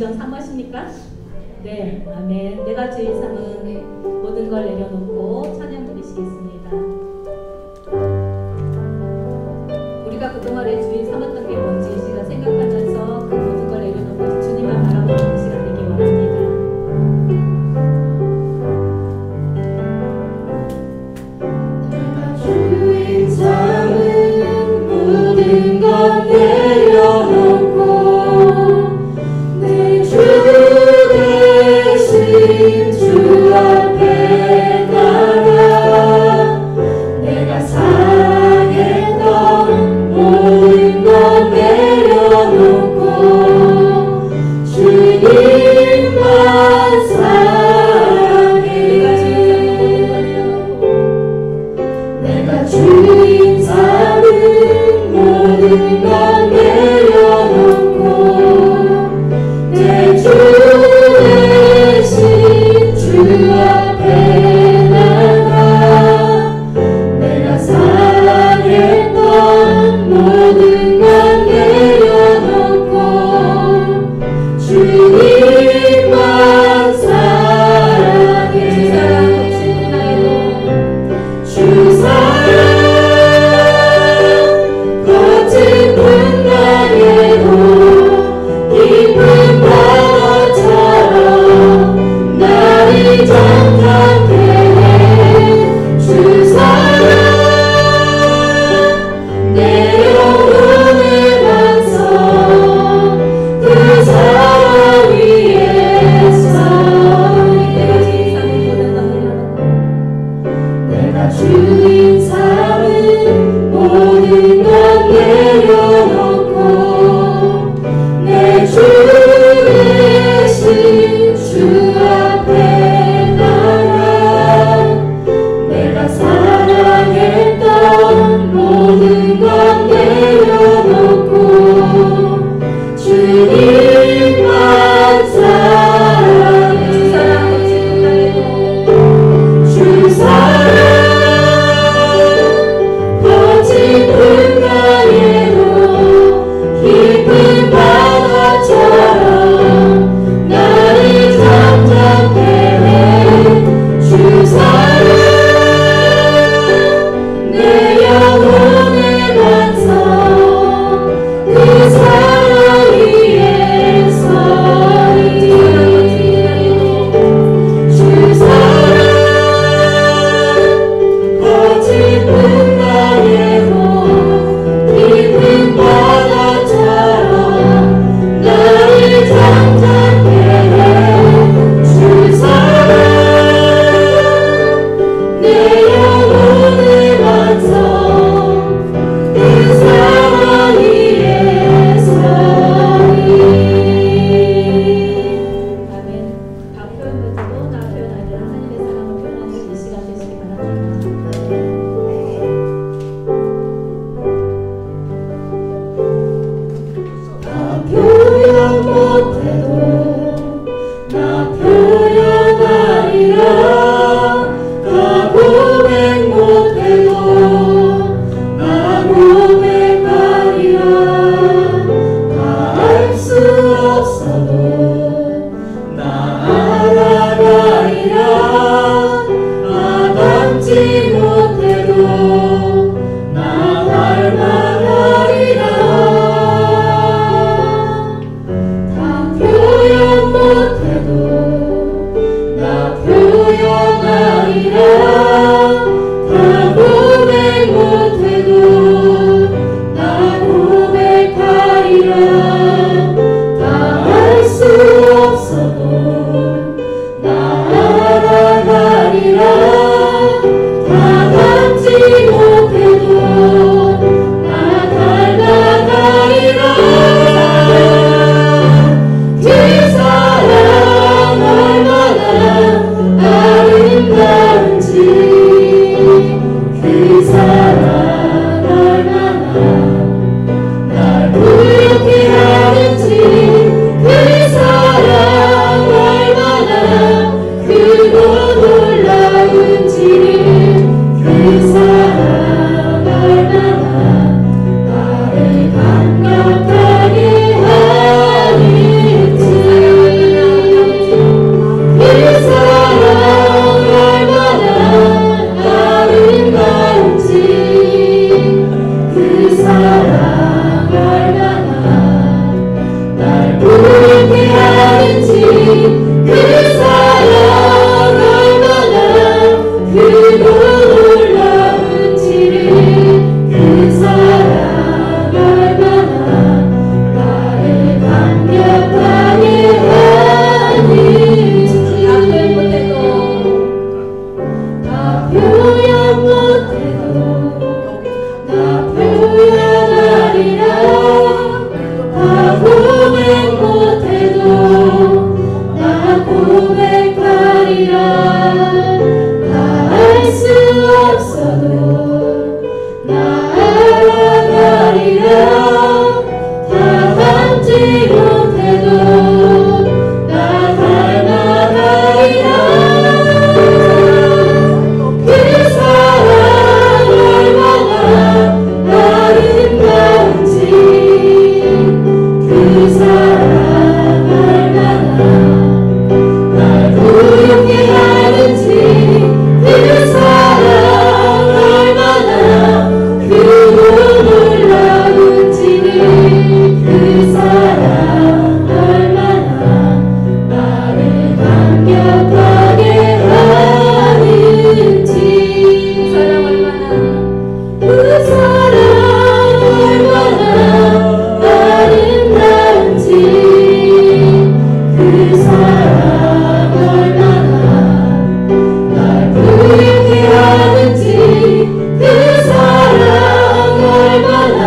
주의점 삼으십니까? 네, 아멘. 내가 주의 삼은 모든 걸 내려놓고 찬양 드리시겠습니다. 우리가 그동안에 주의 삼았던 게 뭔지 이 시간 생각하면서 그 모든 걸 내려놓고 주님만 바라보는 시간 되기 원합니다. 내가 주의 삼은 모든 것 내려놓고 내 주 대신 주 앞에 나가 내가 사랑했던 모든 것 내려놓고 주님만 사랑해. 내가 주인 삼은 모든 것 내려놓고 내 주 대신 주 앞에 나가 내가 사랑했던 모든 것 내려놓고 주님만 사랑해. 주 사랑 거친 분간에도 깊은 바다처럼 나를 정탐해 해. 주 사랑 내 영혼의 반석 그 사랑 위에서 내가 주인 삼은 모든 것 내려놓고 내 주 대신 주 앞에 나가 내가 사랑했던 모든 것 내려놓고 주님만 사랑해. 주 사랑 거친 분간에도 깊은 바다처럼 나를 잠잠케 해. 주 사랑 내 영혼의 반석 그 사랑 위에서 주 사랑 거친 분간에도 깊은 바다처럼 나를 잠잠케 해. 주 사랑 내 영혼의 반석 그 사랑 위에서 아멘. 다 표현되고 나 표현하리라. 하나님의 사랑을 표현하는 이 시간 되시기 바랍니다. 나 표현 못해도 나 표현하리라. 나 고백 못해도 나 고백하리라. 다 알 수 없어도 나 알아가리라. 나 닮지 못해도 나 닮아가리라. 다 표현 못해도 나 표현하리라. 다 고백 못해도 나 고백하리라. 다 알 수 부르게 하는지 그 사랑 얼마나 크고 놀라운지를 그 사랑 얼마나 나를 감격하게 하는지 다 표현 못해도 다 표현하리라 다 고백 못해도 나 고백하리라 다 알 수 없어도 나 알아가리라 다 닮지 못해도 나 닮아가리라 그 사랑 얼마나 아름다운지 그 사랑 얼마나 날 부르게 하는지 그 사랑 얼마나 크고 놀라운지를 그 사랑 얼마나 나를 감격하게 하는지 그 사랑 얼마나 아름다운지 그 사랑 얼마나 날 부르게 하는지 그 사랑 얼마나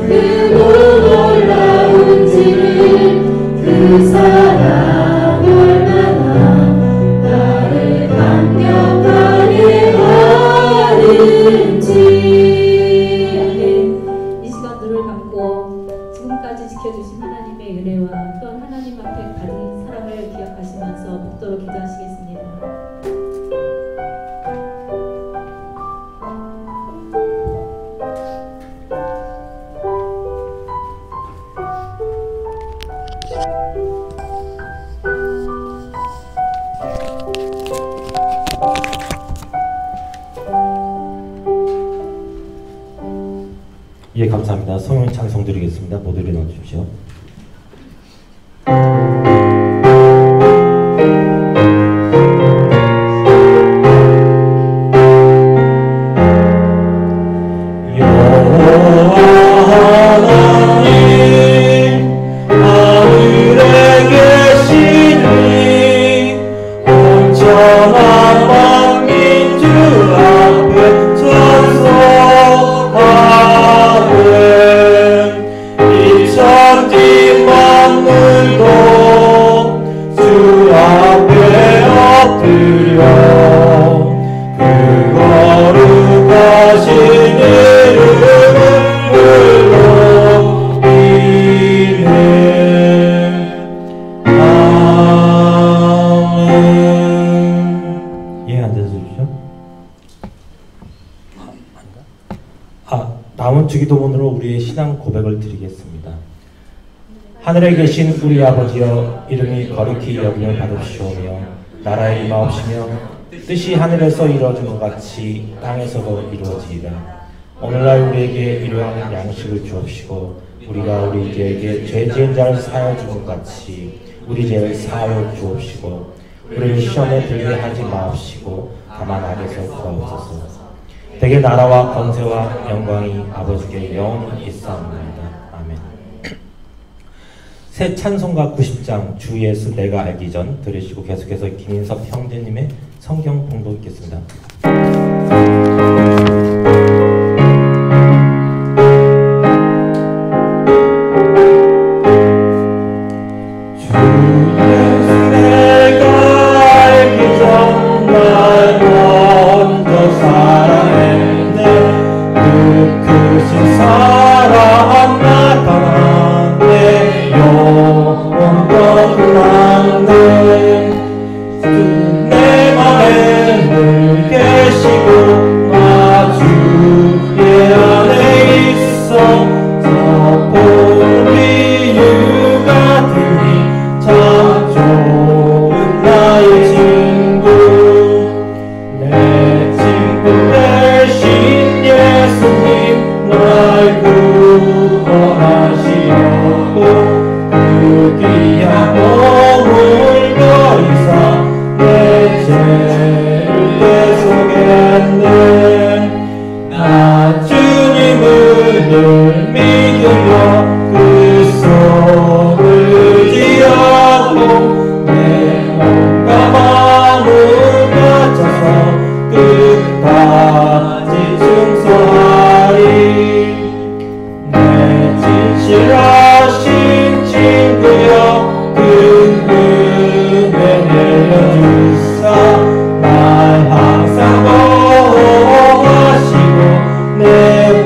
크고 놀라운지를 그 사랑 얼마나 나를 감격하게 하는지. 아멘. 이 시간 눈을 감고 지금까지 지켜주신 하나님의 은혜와 또한 하나님 앞에 가진 사랑을 기억하시면서 복도로 기도하시겠습니다. 예, 감사합니다. 성령 찬송 드리겠습니다. 모두 일어나 주십시오. 남은 주기도문으로 우리의 신앙 고백을 드리겠습니다. 하늘에 계신 우리 아버지여, 이름이 거룩히 여김을 받으시오며 나라의 임하옵시며 뜻이 하늘에서 이루어진 것 같이 땅에서도 이루어지이다. 오늘날 우리에게 일용할 양식을 주옵시고 우리가 우리 죄에게 죄 지은 자를 사하여 준 것 같이 우리 죄를 사하여 주옵시고 우리를 시험에 들게 하지 마옵시고 다만 악에서 구하옵소서. 대개 나라와 권세와 영광이 아버지께 영원히 있사옵나이다. 아멘. 새 찬송가 90장 주 예수 내가 알기 전 들으시고 계속해서 김인섭 형제님의 성경 봉독 읽겠습니다. 참 귀한 몸을 버리사 내 죄를 대속했네. 나 주님을 늘 믿으며 그 손을 의지하고 내 몸과 마음을 바쳐서 끝까지 충성하리. 내 진실하신 친구여 큰 은혜 내려주사 날 항상 보호하시고 내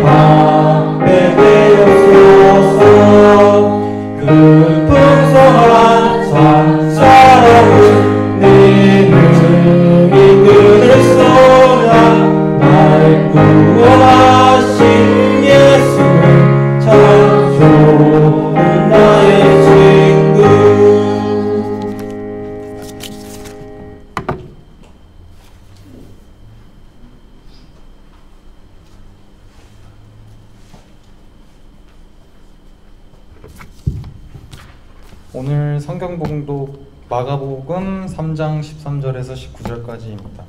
방패 되옵소서. 그 풍성한 사랑은 내 능히 그늘 쏘나 날 구원하신 예수는 참 좋은 나의 친구. 오늘 성경 봉독 마가복음 3장 13절에서 19절까지입니다.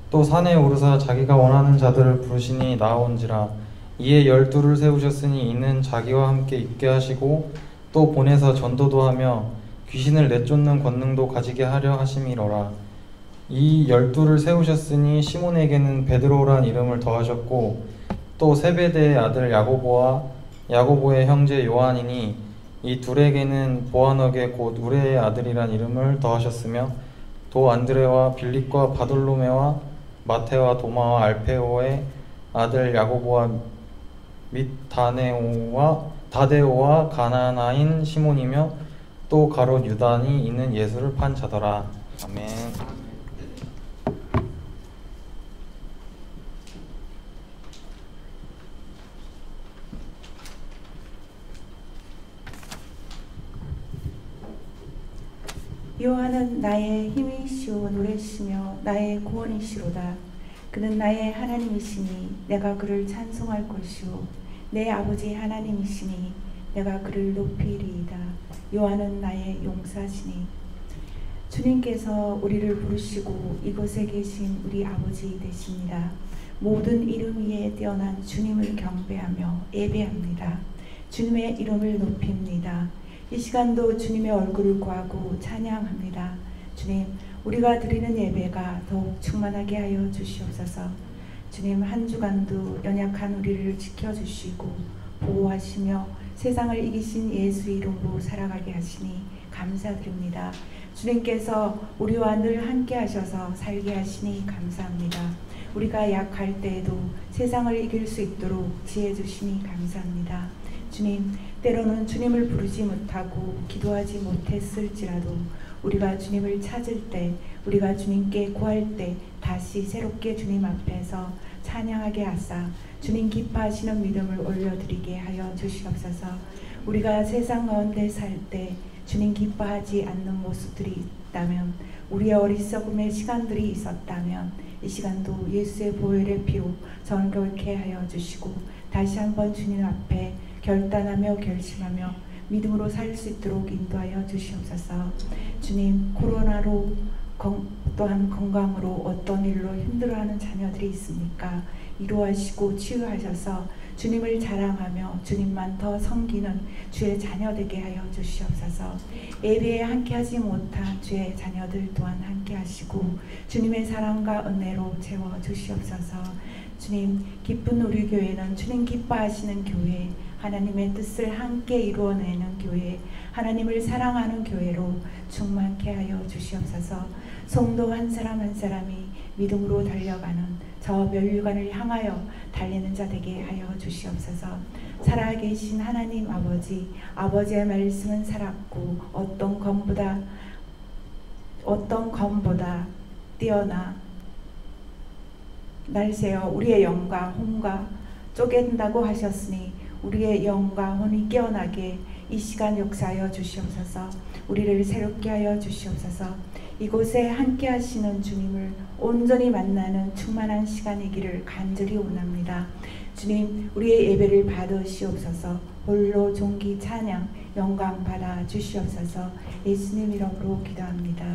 또 산에 오르사 자기가 원하는 자들을 부르시니 나아온지라. 이에 12를 세우셨으니 이는 자기와 함께 있게 하시고 또 보내서 전도도 하며 귀신을 내쫓는 권능도 가지게 하려 하심이로라. 이 12를 세우셨으니 시몬에게는 베드로란 이름을 더하셨고 또 세베대의 아들 야고보와 야고보의 형제 요한이니 이 둘에게는 보아너게 곧 우레의 아들이란 이름을 더하셨으며 또 안드레와 빌립과 바돌로메와 마테와 도마와 알페오의 아들 야고보와 및 다데오와 가나나인 시몬이며 또 가롯 유다니 이는 예수를 판 자더라. 아멘. 여호와는 나의 힘이시오 노래시며 나의 구원이시로다. 그는 나의 하나님이시니 내가 그를 찬송할 것이오 내 아버지 하나님이시니 내가 그를 높이리이다. 여호와는 나의 용사시니 주님께서 우리를 부르시고 이곳에 계신 우리 아버지 되십니다. 모든 이름 위에 뛰어난 주님을 경배하며 예배합니다. 주님의 이름을 높입니다. 이 시간도 주님의 얼굴을 구하고 찬양합니다. 주님, 우리가 드리는 예배가 더욱 충만하게 하여 주시옵소서. 주님, 한 주간도 연약한 우리를 지켜주시고 보호하시며 세상을 이기신 예수 이름으로 살아가게 하시니 감사드립니다. 주님께서 우리와 늘 함께 하셔서 살게 하시니 감사합니다. 우리가 약할 때에도 세상을 이길 수 있도록 지혜 주시니 감사합니다. 주님, 때로는 주님을 부르지 못하고 기도하지 못했을지라도 우리가 주님을 찾을 때, 우리가 주님께 구할 때 다시 새롭게 주님 앞에서 찬양하게 하사 주님 기뻐하시는 믿음을 올려드리게 하여 주시옵소서. 우리가 세상 가운데 살 때 주님 기뻐하지 않는 모습들이 있다면, 우리의 어리석음의 시간들이 있었다면 이 시간도 예수의 보혈의 피로 정결케 하여 주시고 다시 한번 주님 앞에 결단하며 결심하며 믿음으로 살 수 있도록 인도하여 주시옵소서. 주님, 코로나로 또한 건강으로 어떤 일로 힘들어하는 자녀들이 있습니까? 이루하시고 치유하셔서 주님을 자랑하며 주님만 더 섬기는 주의 자녀 되게 하여 주시옵소서. 예배에 함께하지 못한 주의 자녀들 또한 함께하시고 주님의 사랑과 은혜로 채워 주시옵소서. 주님, 기쁜 우리 교회는 주님 기뻐하시는 교회, 하나님의 뜻을 함께 이루어내는 교회, 하나님을 사랑하는 교회로 충만케 하여 주시옵소서. 성도 한 사람 한 사람이 믿음으로 달려가는 저 멸류관을 향하여 달리는 자 되게 하여 주시옵소서. 살아계신 하나님 아버지, 아버지의 말씀은 살았고 어떤 검보다 뛰어나 날새어 우리의 영과 혼과 쪼갠다고 하셨으니 우리의 영과 혼이 깨어나게 이 시간 역사하여 주시옵소서. 우리를 새롭게 하여 주시옵소서. 이곳에 함께 하시는 주님을 온전히 만나는 충만한 시간이기를 간절히 원합니다. 주님, 우리의 예배를 받으시옵소서. 홀로 존귀 찬양 영광 받아 주시옵소서. 예수님 이름으로 기도합니다.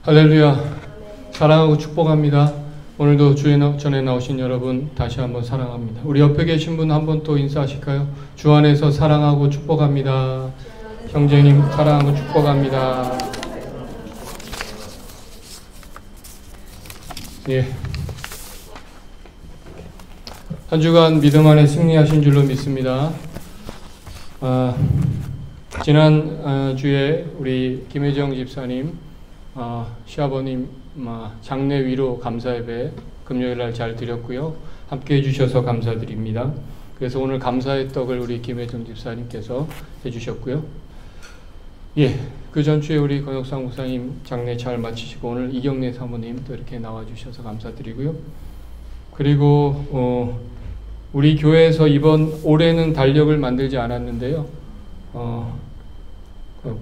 할렐루야. 사랑하고 축복합니다. 오늘도 주의 전에 나오신 여러분 다시 한번 사랑합니다. 우리 옆에 계신 분 한 번 또 인사하실까요? 주 안에서 사랑하고 축복합니다. 형제님 사랑하고 축복합니다. 예. 한 주간 믿음 안에 승리하신 줄로 믿습니다. 지난 주에 우리 김혜정 집사님 시아버님 장례 위로 감사 예배 금요일날 잘 드렸고요. 함께 해주셔서 감사드립니다. 그래서 오늘 감사의 떡을 우리 김혜정 집사님께서 해주셨고요. 예, 그 전주에 우리 권혁상 목사님 장례 잘 마치시고 오늘 이경래 사모님 또 이렇게 나와주셔서 감사드리고요. 그리고 우리 교회에서 이번 올해는 달력을 만들지 않았는데요.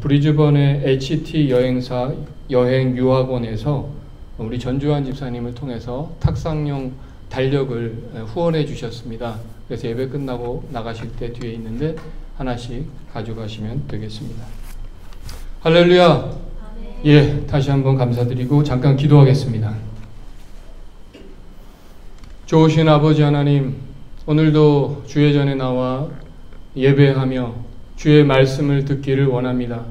브리즈번의 HT 여행사 여행 유학원에서 우리 전주환 집사님을 통해서 탁상용 달력을 후원해 주셨습니다. 그래서 예배 끝나고 나가실 때 뒤에 있는데 하나씩 가져가시면 되겠습니다. 할렐루야. 예, 다시 한번 감사드리고 잠깐 기도하겠습니다. 좋으신 아버지 하나님, 오늘도 주의 전에 나와 예배하며 주의 말씀을 듣기를 원합니다.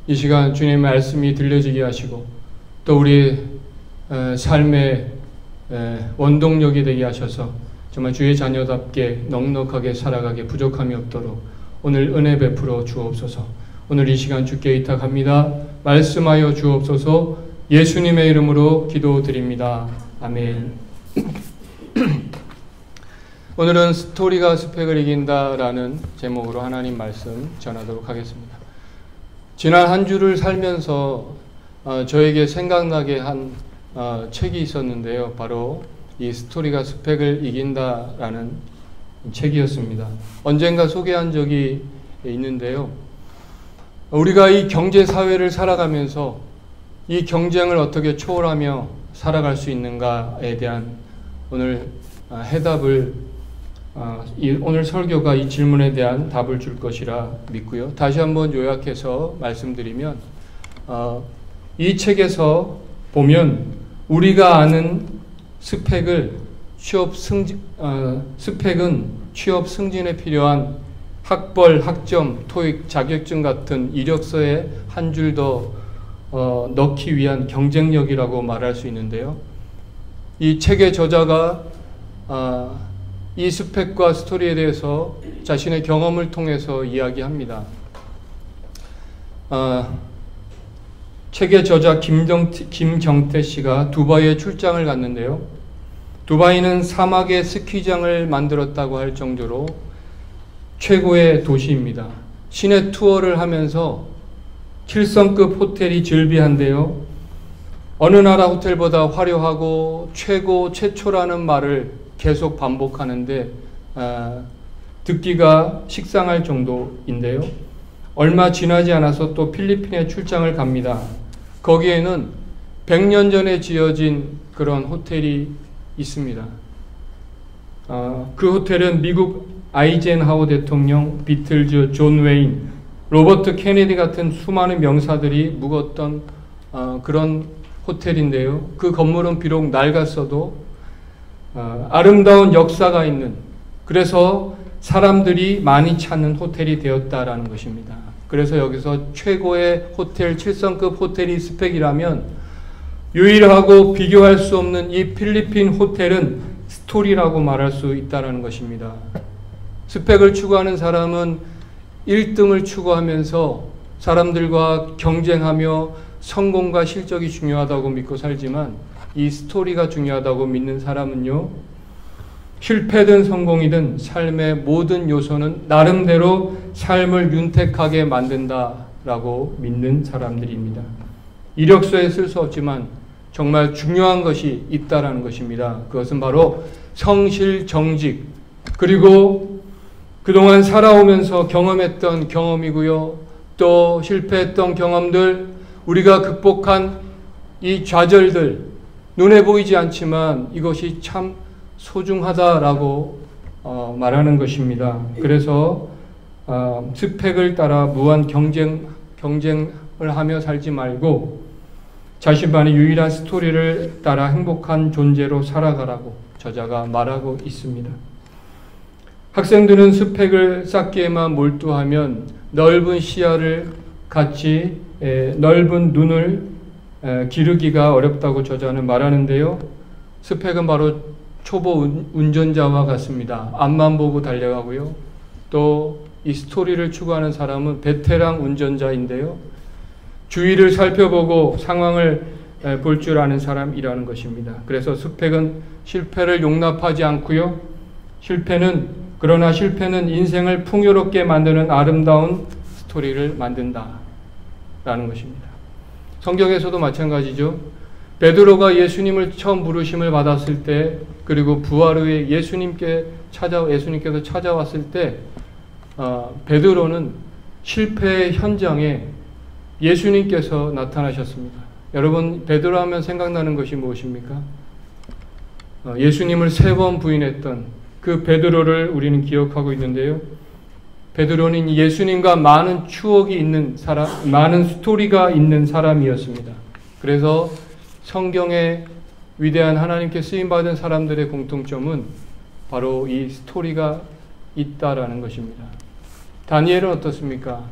이 시간 주님의 말씀이 들려지게 하시고 또 우리 삶의 원동력이 되게 하셔서 정말 주의 자녀답게 넉넉하게 살아가게 부족함이 없도록 오늘 은혜 베풀어 주옵소서. 오늘 이 시간 주께 의탁합니다. 말씀하여 주옵소서. 예수님의 이름으로 기도드립니다. 아멘. 오늘은 스토리가 스펙을 이긴다라는 제목으로 하나님 말씀 전하도록 하겠습니다. 지난 한 주를 살면서 저에게 생각나게 한 책이 있었는데요. 바로 이 스토리가 스펙을 이긴다라는 책이었습니다. 언젠가 소개한 적이 있는데요. 우리가 이 경제사회를 살아가면서 이 경쟁을 어떻게 초월하며 살아갈 수 있는가에 대한 오늘 해답을 오늘 설교가 이 질문에 대한 답을 줄 것이라 믿고요. 다시 한번 요약해서 말씀드리면 이 책에서 보면 우리가 아는 스펙은 취업 승진에 필요한 학벌, 학점, 토익, 자격증 같은 이력서에 한 줄 더 넣기 위한 경쟁력이라고 말할 수 있는데요. 이 책의 저자가 이 스펙과 스토리에 대해서 자신의 경험을 통해서 이야기합니다. 책의 저자 김경태 씨가 두바이에 출장을 갔는데요. 두바이는 사막에 스키장을 만들었다고 할 정도로 최고의 도시입니다. 시내 투어를 하면서 7성급 호텔이 즐비한데요. 어느 나라 호텔보다 화려하고 최고, 최초라는 말을 계속 반복하는데 듣기가 식상할 정도인데요. 얼마 지나지 않아서 또 필리핀에 출장을 갑니다. 거기에는 100년 전에 지어진 그런 호텔이 있습니다. 그 호텔은 미국 아이젠하워 대통령, 비틀즈, 존 웨인, 로버트 케네디 같은 수많은 명사들이 묵었던 그런 호텔인데요. 그 건물은 비록 낡았어도 아름다운 역사가 있는, 그래서 사람들이 많이 찾는 호텔이 되었다라는 것입니다. 그래서 여기서 최고의 호텔, 7성급 호텔이 스펙이라면 유일하고 비교할 수 없는 이 필리핀 호텔은 스토리라고 말할 수 있다는 것입니다. 스펙을 추구하는 사람은 1등을 추구하면서 사람들과 경쟁하며 성공과 실적이 중요하다고 믿고 살지만 이 스토리가 중요하다고 믿는 사람은요, 실패든 성공이든 삶의 모든 요소는 나름대로 삶을 윤택하게 만든다라고 믿는 사람들입니다. 이력서에 쓸 수 없지만 정말 중요한 것이 있다라는 것입니다. 그것은 바로 성실, 정직, 그리고 그동안 살아오면서 경험했던 경험이고요. 또 실패했던 경험들, 우리가 극복한 이 좌절들, 눈에 보이지 않지만 이것이 참 소중하다라고 말하는 것입니다. 그래서 스펙을 따라 무한 경쟁을 하며 살지 말고 자신만의 유일한 스토리를 따라 행복한 존재로 살아가라고 저자가 말하고 있습니다. 학생들은 스펙을 쌓기에만 몰두하면 넓은 시야를 갖지 넓은 눈을 기르기가 어렵다고 저자는 말하는데요. 스펙은 바로 초보 운전자와 같습니다. 앞만 보고 달려가고요. 또 이 스토리를 추구하는 사람은 베테랑 운전자인데요. 주위를 살펴보고 상황을 볼 줄 아는 사람이라는 것입니다. 그래서 스펙은 실패를 용납하지 않고요. 그러나 실패는 인생을 풍요롭게 만드는 아름다운 스토리를 만든다라는 것입니다. 성경에서도 마찬가지죠. 베드로가 예수님을 처음 부르심을 받았을 때, 그리고 부활 후에 예수님께서 찾아왔을 때 베드로는 실패의 현장에 예수님께서 나타나셨습니다. 여러분, 베드로 하면 생각나는 것이 무엇입니까? 예수님을 3번 부인했던 그 베드로를 우리는 기억하고 있는데요. 베드로는 예수님과 많은 추억이 있는 사람, 많은 스토리가 있는 사람이었습니다. 그래서 성경에 위대한 하나님께 쓰임받은 사람들의 공통점은 바로 이 스토리가 있다라는 것입니다. 다니엘은 어떻습니까?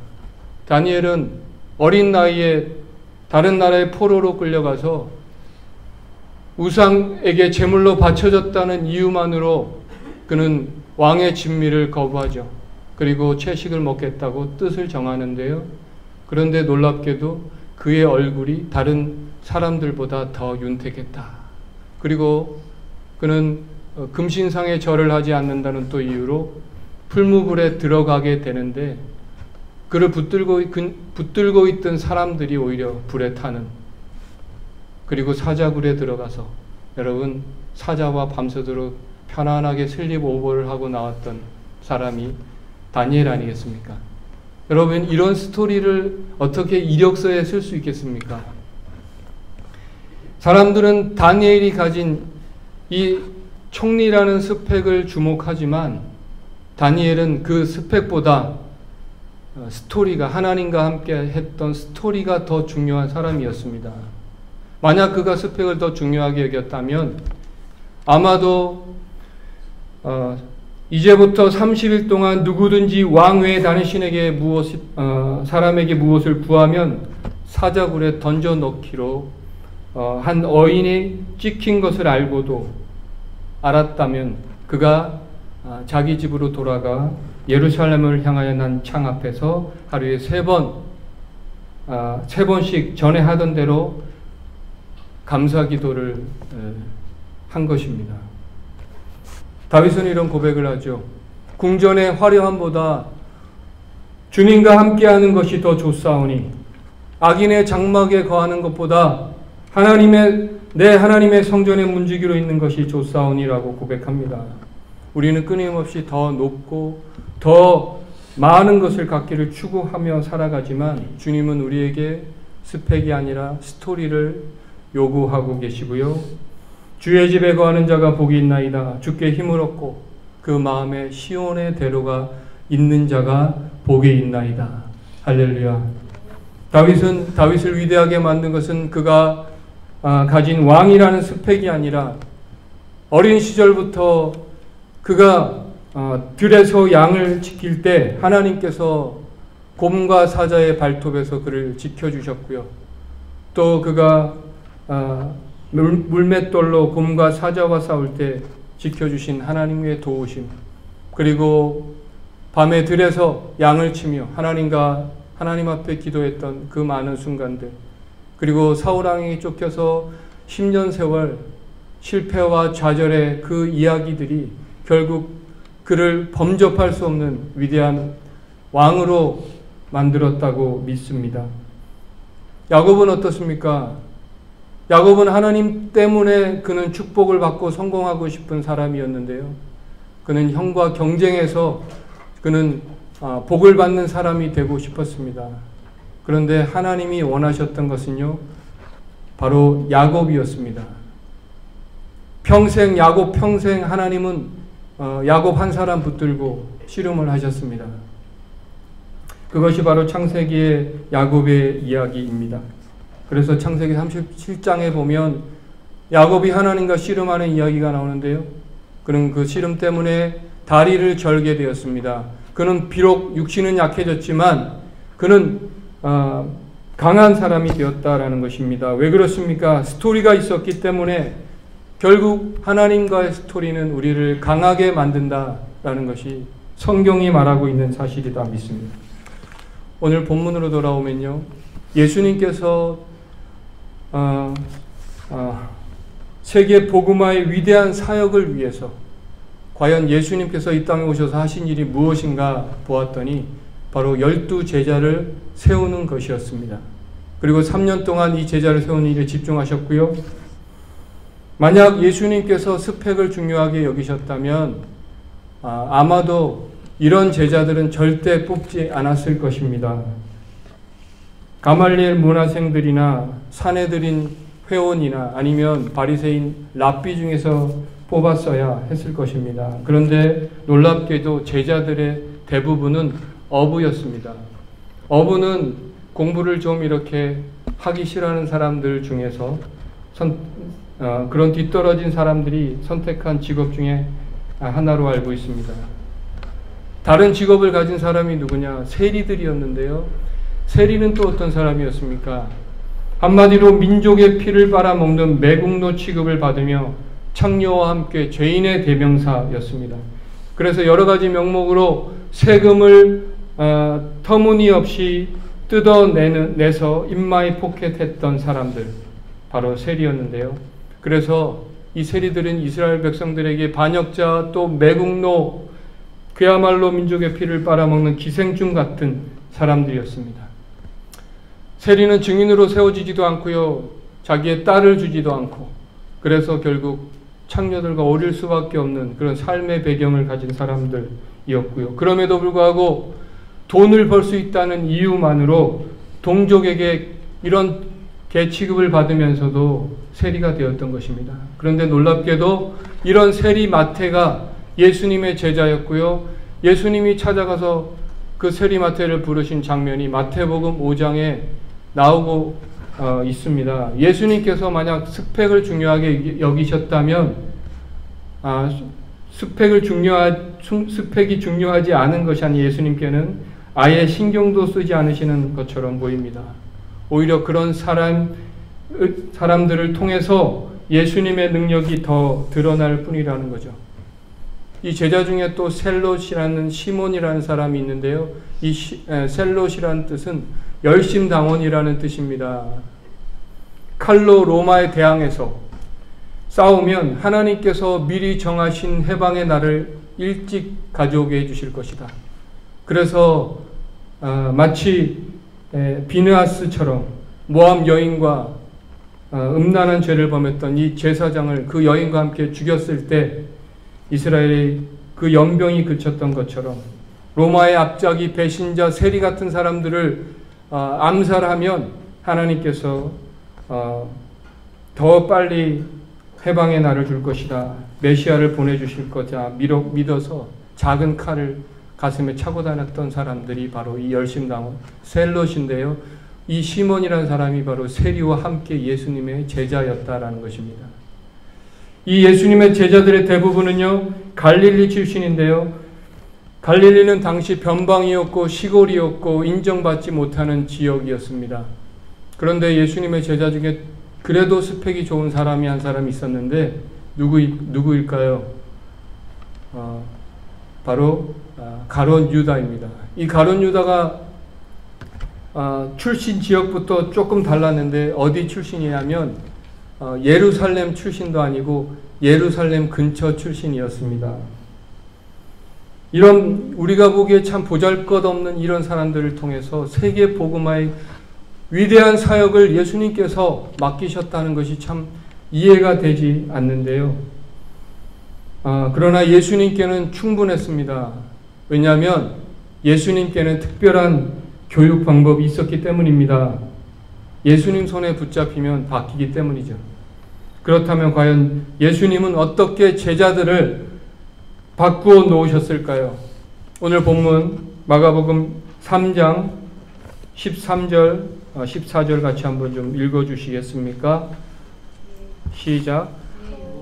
다니엘은 어린 나이에 다른 나라의 포로로 끌려가서 우상에게 제물로 바쳐졌다는 이유만으로 그는 왕의 진미를 거부하죠. 그리고 채식을 먹겠다고 뜻을 정하는데요. 그런데 놀랍게도 그의 얼굴이 다른 사람들보다 더 윤택했다. 그리고 그는 금신상에 절을 하지 않는다는 또 이유로 풀무불에 들어가게 되는데, 그를 붙들고 있던 사람들이 오히려 불에 타는, 그리고 사자굴에 들어가서 여러분 사자와 밤새도록 편안하게 슬립 오버를 하고 나왔던 사람이 다니엘 아니겠습니까? 여러분, 이런 스토리를 어떻게 이력서에 쓸 수 있겠습니까? 사람들은 다니엘이 가진 이 총리라는 스펙을 주목하지만 다니엘은 그 스펙보다 스토리가, 하나님과 함께 했던 스토리가 더 중요한 사람이었습니다. 만약 그가 스펙을 더 중요하게 여겼다면 아마도 이제부터 30일 동안 누구든지 왕 외에 다른 신에게 사람에게 무엇을 구하면 사자굴에 던져 넣기로 한 어인이 찍힌 것을 알았다면 그가 자기 집으로 돌아가 예루살렘을 향하여 난 창 앞에서 하루에 3번씩 전에 하던 대로 감사 기도를 한 것입니다. 다윗은 이런 고백을 하죠. 궁전의 화려함보다 주님과 함께하는 것이 더 좋사오니 악인의 장막에 거하는 것보다 내 하나님의 성전에 문지기로 있는 것이 좋사오니라고 고백합니다. 우리는 끊임없이 더 높고 더 많은 것을 갖기를 추구하며 살아가지만 주님은 우리에게 스펙이 아니라 스토리를 요구하고 계시고요. 주의 집에 거하는 자가 복이 있나이다. 주께 힘을 얻고 그 마음에 시온의 대로가 있는 자가 복이 있나이다. 할렐루야. 다윗을 위대하게 만든 것은 그가 가진 왕이라는 스펙이 아니라 어린 시절부터 그가 들에서 양을 지킬 때 하나님께서 곰과 사자의 발톱에서 그를 지켜주셨고요. 또 그가 물맷돌로 곰과 사자와 싸울 때 지켜주신 하나님의 도우심, 그리고 밤에 들에서 양을 치며 하나님 앞에 기도했던 그 많은 순간들, 그리고 사울왕에게 쫓겨서 10년 세월 실패와 좌절의 그 이야기들이 결국 그를 범접할 수 없는 위대한 왕으로 만들었다고 믿습니다. 야곱은 어떻습니까? 야곱은 하나님 때문에 그는 축복을 받고 성공하고 싶은 사람이었는데요. 그는 형과 경쟁해서 그는 복을 받는 사람이 되고 싶었습니다. 그런데 하나님이 원하셨던 것은요, 바로 야곱이었습니다. 야곱 평생 하나님은 야곱 한 사람 붙들고 씨름을 하셨습니다. 그것이 바로 창세기의 야곱의 이야기입니다. 그래서 창세기 37장에 보면 야곱이 하나님과 씨름하는 이야기가 나오는데요. 그는 그 씨름 때문에 다리를 절게 되었습니다. 그는 비록 육신은 약해졌지만 그는 강한 사람이 되었다라는 것입니다. 왜 그렇습니까? 스토리가 있었기 때문에 결국 하나님과의 스토리는 우리를 강하게 만든다라는 것이 성경이 말하고 있는 사실이다 믿습니다. 오늘 본문으로 돌아오면요, 예수님께서 세계 복음화의 위대한 사역을 위해서 과연 예수님께서 이 땅에 오셔서 하신 일이 무엇인가 보았더니 바로 12 제자를 세우는 것이었습니다. 그리고 3년 동안 이 제자를 세우는 일에 집중하셨고요. 만약 예수님께서 스펙을 중요하게 여기셨다면 아마도 이런 제자들은 절대 뽑지 않았을 것입니다. 가말리엘 문화생들이나 사내들인 회원이나 아니면 바리새인 랍비 중에서 뽑았어야 했을 것입니다. 그런데 놀랍게도 제자들의 대부분은 어부였습니다. 어부는 공부를 좀 이렇게 하기 싫어하는 사람들 중에서 그런 뒤떨어진 사람들이 선택한 직업 중에 하나로 알고 있습니다. 다른 직업을 가진 사람이 누구냐? 세리들이었는데요. 세리는 또 어떤 사람이었습니까? 한마디로 민족의 피를 빨아먹는 매국노 취급을 받으며 창녀와 함께 죄인의 대명사였습니다. 그래서 여러 가지 명목으로 세금을 터무니없이 뜯어내서 임마이 포켓했던 사람들, 바로 세리였는데요. 그래서 이 세리들은 이스라엘 백성들에게 반역자 또 매국노, 그야말로 민족의 피를 빨아먹는 기생충 같은 사람들이었습니다. 세리는 증인으로 세워지지도 않고요, 자기의 딸을 주지도 않고, 그래서 결국 창녀들과 어릴 수밖에 없는 그런 삶의 배경을 가진 사람들이었고요. 그럼에도 불구하고 돈을 벌 수 있다는 이유만으로 동족에게 이런 계취급을 받으면서도 세리가 되었던 것입니다. 그런데 놀랍게도 이런 세리 마태가 예수님의 제자였고요. 예수님이 찾아가서 그 세리 마태를 부르신 장면이 마태복음 5장에 나오고 있습니다. 예수님께서 만약 스펙을 중요하게 여기셨다면 스펙이 중요하지 않은 것이 아닌 예수님께는 아예 신경도 쓰지 않으시는 것처럼 보입니다. 오히려 그런 사람들을 통해서 예수님의 능력이 더 드러날 뿐이라는 거죠. 이 제자 중에 또 셀롯이라는 시몬이라는 사람이 있는데요. 이 셀롯이라는 뜻은 열심당원이라는 뜻입니다. 칼로 로마에 대항해서 싸우면 하나님께서 미리 정하신 해방의 날을 일찍 가져오게 해주실 것이다. 그래서 마치 비느하스처럼 모압 여인과 음란한 죄를 범했던 이 제사장을 그 여인과 함께 죽였을 때 이스라엘의 그 연병이 그쳤던 것처럼 로마의 압작이 배신자 세리 같은 사람들을 암살하면 하나님께서 더 빨리 해방의 날을 줄 것이다. 메시아를 보내주실 거자 믿어서 작은 칼을 가슴에 차고 다녔던 사람들이 바로 이 열심당원 셀롯인데요. 이 시몬이라는 사람이 바로 세리와 함께 예수님의 제자였다라는 것입니다. 이 예수님의 제자들의 대부분은요, 갈릴리 출신인데요. 갈릴리는 당시 변방이었고 시골이었고 인정받지 못하는 지역이었습니다. 그런데 예수님의 제자 중에 그래도 스펙이 좋은 사람이 한 사람이 있었는데 누구일까요? 바로 가룟 유다입니다. 이 가룟 유다가 출신 지역부터 조금 달랐는데 어디 출신이냐면 예루살렘 출신도 아니고 예루살렘 근처 출신이었습니다. 이런 우리가 보기에 참 보잘것없는 이런 사람들을 통해서 세계 복음화의 위대한 사역을 예수님께서 맡기셨다는 것이 참 이해가 되지 않는데요. 그러나 예수님께는 충분했습니다. 왜냐하면 예수님께는 특별한 교육 방법이 있었기 때문입니다. 예수님 손에 붙잡히면 바뀌기 때문이죠. 그렇다면 과연 예수님은 어떻게 제자들을 바꾸어 놓으셨을까요? 오늘 본문 마가복음 3장 13절, 14절 같이 한번 좀 읽어주시겠습니까? 시작.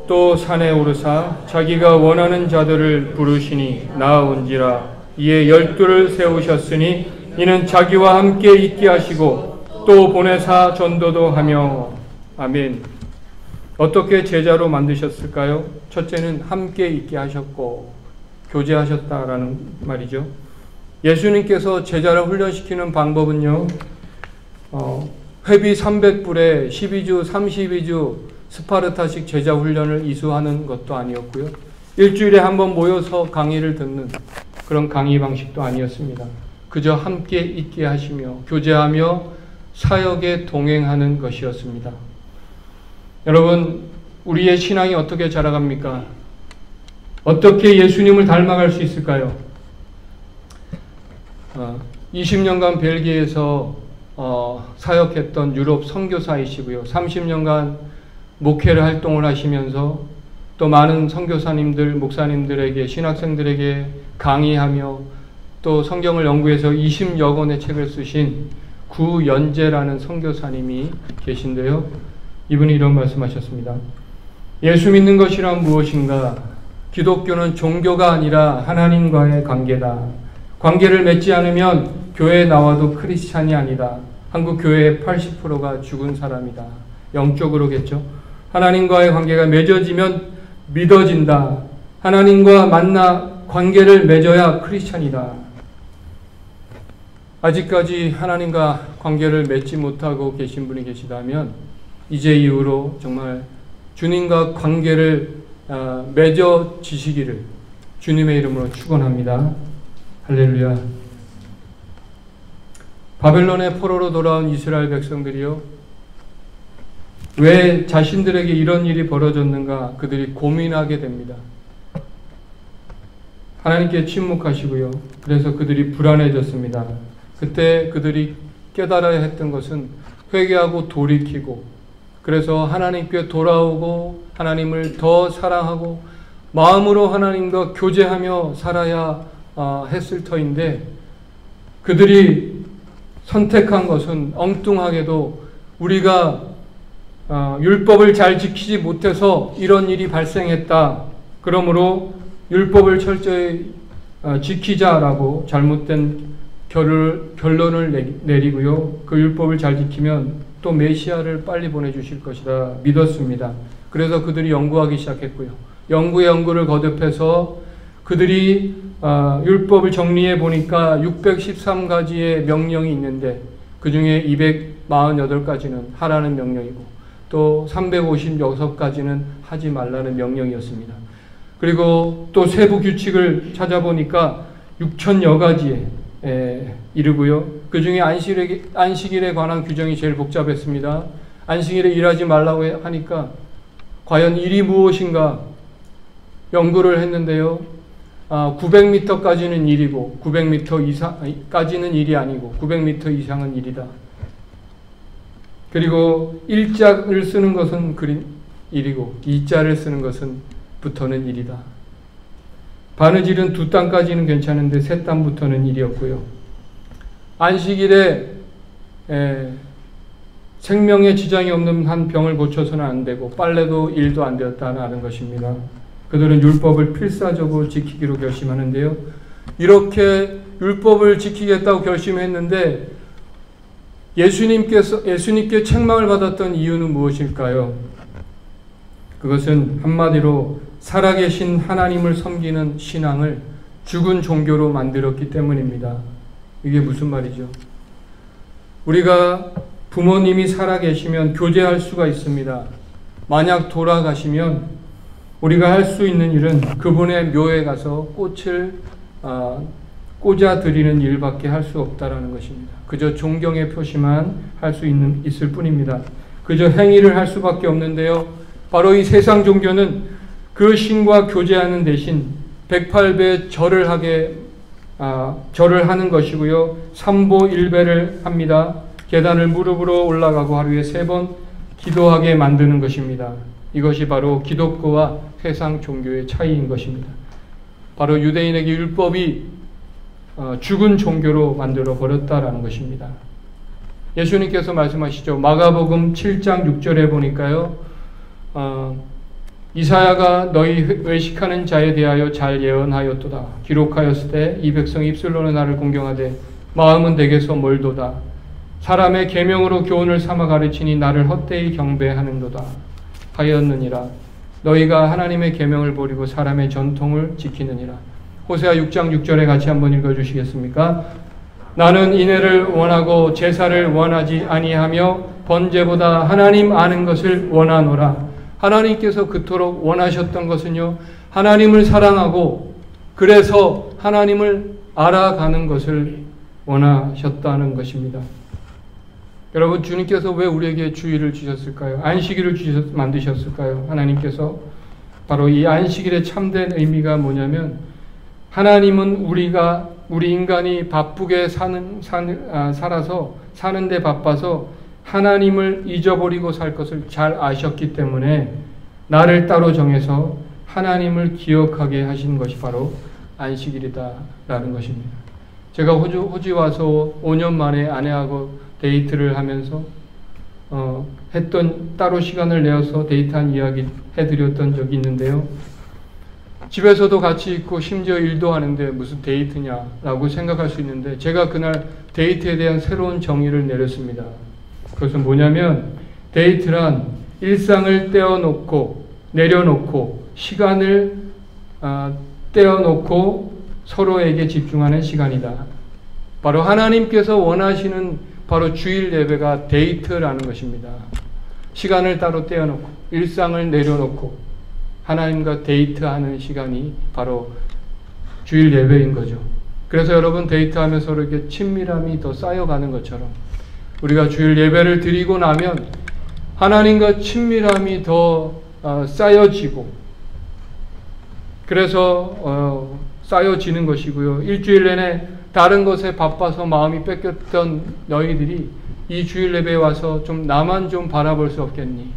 또 산에 오르사 자기가 원하는 자들을 부르시니 나아온지라. 이에 12를 세우셨으니 이는 자기와 함께 있게 하시고 또 보내사 전도도 하며. 아멘. 어떻게 제자로 만드셨을까요? 첫째는 함께 있게 하셨고 교제하셨다라는 말이죠. 예수님께서 제자를 훈련시키는 방법은요, 회비 300불에 12주 32주 스파르타식 제자 훈련을 이수하는 것도 아니었고요. 일주일에 한 번 모여서 강의를 듣는 그런 강의 방식도 아니었습니다. 그저 함께 있게 하시며 교제하며 사역에 동행하는 것이었습니다. 여러분, 우리의 신앙이 어떻게 자라갑니까? 어떻게 예수님을 닮아갈 수 있을까요? 20년간 벨기에에서 사역했던 유럽 선교사이시고요. 30년간 목회를 활동을 하시면서 또 많은 선교사님들, 목사님들에게, 신학생들에게 강의하며 또 성경을 연구해서 20여 권의 책을 쓰신 구연재라는 선교사님이 계신데요. 이분이 이런 말씀하셨습니다. 예수 믿는 것이란 무엇인가? 기독교는 종교가 아니라 하나님과의 관계다. 관계를 맺지 않으면 교회에 나와도 크리스찬이 아니다. 한국 교회의 80%가 죽은 사람이다. 영적으로겠죠. 하나님과의 관계가 맺어지면 믿어진다. 하나님과 만나 관계를 맺어야 크리스찬이다. 아직까지 하나님과 관계를 맺지 못하고 계신 분이 계시다면 이제 이후로 정말 주님과 관계를 맺어지시기를 주님의 이름으로 축원합니다. 할렐루야. 바벨론의 포로로 돌아온 이스라엘 백성들이요, 왜 자신들에게 이런 일이 벌어졌는가 그들이 고민하게 됩니다. 하나님께 침묵하시고요. 그래서 그들이 불안해졌습니다. 그때 그들이 깨달아야 했던 것은 회개하고 돌이키고, 그래서 하나님께 돌아오고 하나님을 더 사랑하고 마음으로 하나님과 교제하며 살아야 했을 터인데, 그들이 선택한 것은 엉뚱하게도 우리가 율법을 잘 지키지 못해서 이런 일이 발생했다. 그러므로 율법을 철저히 지키자라고 잘못된 결론을 내리고요. 그 율법을 잘 지키면 또 메시아를 빨리 보내주실 것이다 믿었습니다. 그래서 그들이 연구하기 시작했고요. 연구를 거듭해서 그들이 율법을 정리해 보니까 613가지의 명령이 있는데 그 중에 248가지는 하라는 명령이고 또 356가지는 하지 말라는 명령이었습니다. 그리고 또 세부 규칙을 찾아보니까 6천여 가지에 이르고요. 그 중에 안식일에 관한 규정이 제일 복잡했습니다. 안식일에 일하지 말라고 하니까 과연 일이 무엇인가 연구를 했는데요. 900m까지는 일이고 900m 이상까지는 일이 아니고 900m 이상은 일이다. 그리고 일자를 쓰는 것은 일이고 이자를 쓰는 것은 부터는 일이다. 바느질은 2땀까지는 괜찮은데 3땀부터는 일이었고요. 안식일에 생명에 지장이 없는 한 병을 고쳐서는 안 되고 빨래도 일도 안 되었다는 것입니다. 그들은 율법을 필사적으로 지키기로 결심하는데요. 이렇게 율법을 지키겠다고 결심했는데 예수님께 책망을 받았던 이유는 무엇일까요? 그것은 한마디로 살아계신 하나님을 섬기는 신앙을 죽은 종교로 만들었기 때문입니다. 이게 무슨 말이죠? 우리가 부모님이 살아계시면 교제할 수가 있습니다. 만약 돌아가시면 우리가 할 수 있는 일은 그분의 묘에 가서 꽃을 꽂아 드리는 일밖에 할 수 없다라는 것입니다. 그저 존경의 표시만 할 수 있을 뿐입니다. 그저 행위를 할 수밖에 없는데요. 바로 이 세상 종교는 그 신과 교제하는 대신 108배 절을 하는 것이고요. 3보 1배를 합니다. 계단을 무릎으로 올라가고 하루에 3번 기도하게 만드는 것입니다. 이것이 바로 기독교와 세상 종교의 차이인 것입니다. 바로 유대인에게 율법이 죽은 종교로 만들어 버렸다라는 것입니다. 예수님께서 말씀하시죠. 마가복음 7장 6절에 보니까요. 이사야가 너희 외식하는 자에 대하여 잘 예언하였도다. 기록하였을 때 이 백성이 입술로는 나를 공경하되 마음은 내게서 멀도다. 사람의 계명으로 교훈을 삼아 가르치니 나를 헛되이 경배하는도다 하였느니라. 너희가 하나님의 계명을 버리고 사람의 전통을 지키느니라. 호세아 6장 6절에 같이 한번 읽어주시겠습니까? 나는 인애를 원하고 제사를 원하지 아니하며 번제보다 하나님 아는 것을 원하노라. 하나님께서 그토록 원하셨던 것은요, 하나님을 사랑하고 그래서 하나님을 알아가는 것을 원하셨다는 것입니다. 여러분, 주님께서 왜 우리에게 주일을 주셨을까요? 안식일을 만드셨을까요? 하나님께서 바로 이 안식일의 참된 의미가 뭐냐면, 하나님은 우리 인간이 바쁘게 살아서 사는데 바빠서 하나님을 잊어버리고 살 것을 잘 아셨기 때문에 나를 따로 정해서 하나님을 기억하게 하신 것이 바로 안식일이다라는 것입니다. 제가 호주 와서 5년 만에 아내하고 데이트를 하면서 따로 시간을 내어서 데이트한 이야기 해드렸던 적이 있는데요. 집에서도 같이 있고 심지어 일도 하는데 무슨 데이트냐라고 생각할 수 있는데, 제가 그날 데이트에 대한 새로운 정의를 내렸습니다. 그것은 뭐냐면, 데이트란 일상을 내려놓고 시간을 떼어놓고 서로에게 집중하는 시간이다. 바로 하나님께서 원하시는 바로 주일 예배가 데이트라는 것입니다. 시간을 따로 떼어놓고 일상을 내려놓고 하나님과 데이트하는 시간이 바로 주일 예배인 거죠. 그래서 여러분, 데이트하면서 이렇게 친밀함이 더 쌓여가는 것처럼 우리가 주일 예배를 드리고 나면 하나님과 친밀함이 더 쌓여지고, 그래서 쌓여지는 것이고요. 일주일 내내 다른 것에 바빠서 마음이 뺏겼던 너희들이 이 주일 예배에 와서 좀 나만 좀 바라볼 수 없겠니?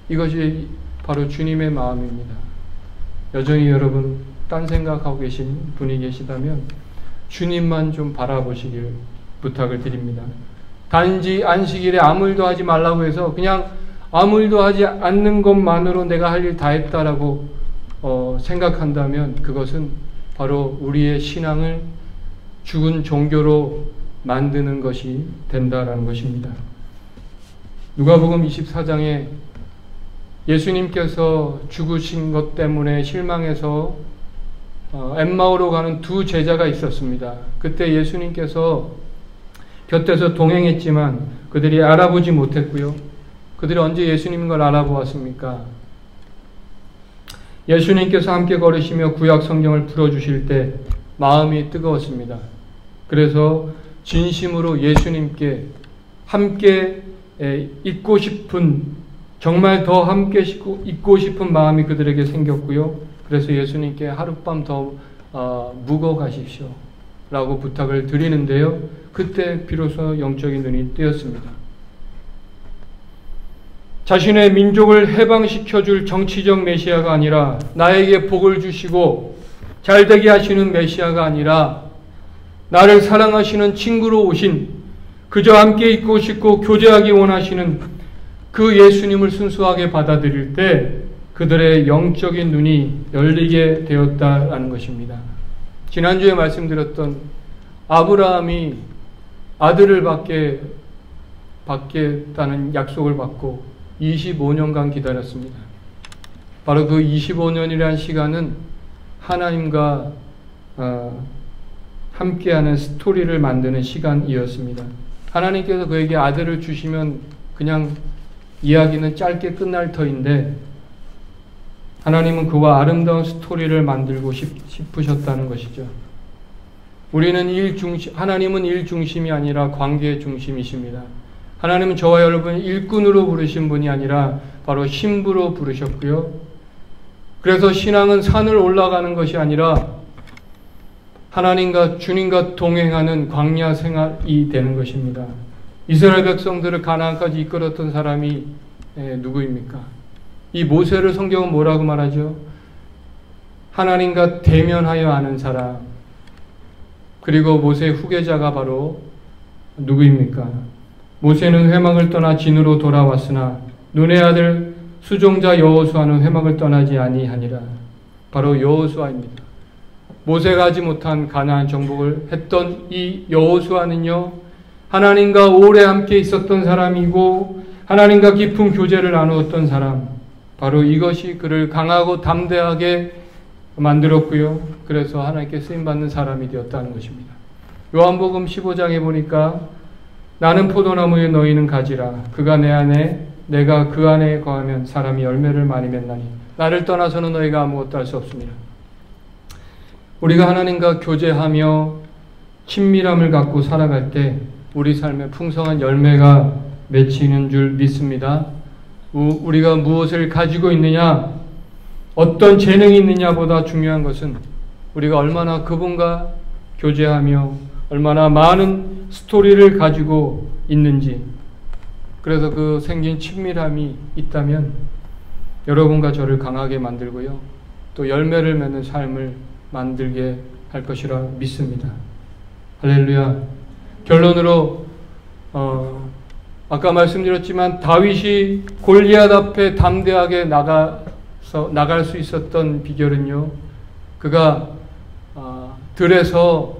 이것이 바로 주님의 마음입니다. 여전히 여러분 딴 생각하고 계신 분이 계시다면 주님만 좀 바라보시길 부탁을 드립니다. 단지 안식일에 아무 일도 하지 말라고 해서 그냥 아무 일도 하지 않는 것만으로 내가 할 일 다 했다라고 생각한다면 그것은 바로 우리의 신앙을 죽은 종교로 만드는 것이 된다라는 것입니다. 누가복음 24장에 예수님께서 죽으신 것 때문에 실망해서 엠마오로 가는 두 제자가 있었습니다. 그때 예수님께서 곁에서 동행했지만 그들이 알아보지 못했고요. 그들이 언제 예수님인 걸 알아보았습니까? 예수님께서 함께 걸으시며 구약 성경을 풀어주실 때 마음이 뜨거웠습니다. 그래서 진심으로 예수님께 함께 있고 싶은, 정말 더 함께 있고 싶은 마음이 그들에게 생겼고요. 그래서 예수님께 하룻밤 더 묵어 가십시오 라고 부탁을 드리는데요. 그때 비로소 영적인 눈이 뜨였습니다. 자신의 민족을 해방시켜줄 정치적 메시아가 아니라, 나에게 복을 주시고 잘되게 하시는 메시아가 아니라, 나를 사랑하시는 친구로 오신, 그저 함께 있고 싶고 교제하기 원하시는 그 예수님을 순수하게 받아들일 때 그들의 영적인 눈이 열리게 되었다라는 것입니다. 지난주에 말씀드렸던 아브라함이 아들을 받겠다는 약속을 받고 25년간 기다렸습니다. 바로 그 25년이라는 시간은 하나님과 함께하는 스토리를 만드는 시간이었습니다. 하나님께서 그에게 아들을 주시면 그냥 이야기는 짧게 끝날 터인데 하나님은 그와 아름다운 스토리를 만들고 싶으셨다는 것이죠. 하나님은 일 중심이 아니라 관계 중심이십니다. 하나님은 저와 여러분 일꾼으로 부르신 분이 아니라 바로 신부로 부르셨고요. 그래서 신앙은 산을 올라가는 것이 아니라 하나님과 주님과 동행하는 광야 생활이 되는 것입니다. 이스라엘 백성들을 가나안까지 이끌었던 사람이 누구입니까? 이 모세를 성경은 뭐라고 말하죠? 하나님과 대면하여 아는 사람. 그리고 모세의 후계자가 바로 누구입니까? 모세는 회막을 떠나 진으로 돌아왔으나 눈의 아들 수종자 여호수아는 회막을 떠나지 아니하니라. 바로 여호수아입니다. 모세가 하지 못한 가나안 정복을 했던 이 여호수아는요, 하나님과 오래 함께 있었던 사람이고 하나님과 깊은 교제를 나누었던 사람, 바로 이것이 그를 강하고 담대하게 만들었고요. 그래서 하나님께 쓰임받는 사람이 되었다는 것입니다. 요한복음 15장에 보니까 나는 포도나무에 너희는 가지라. 그가 내 안에 내가 그 안에 거하면 사람이 열매를 많이 맺나니 나를 떠나서는 너희가 아무것도 할 수 없습니다. 우리가 하나님과 교제하며 친밀함을 갖고 살아갈 때 우리 삶에 풍성한 열매가 맺히는 줄 믿습니다. 우리가 무엇을 가지고 있느냐, 어떤 재능이 있느냐보다 중요한 것은 우리가 얼마나 그분과 교제하며 얼마나 많은 스토리를 가지고 있는지, 그래서 그 생긴 친밀함이 있다면 여러분과 저를 강하게 만들고요, 또 열매를 맺는 삶을 만들게 할 것이라 믿습니다. 할렐루야. 결론으로 아까 말씀드렸지만 다윗이 골리앗 앞에 담대하게 나갈 수 있었던 비결은요, 그가 들에서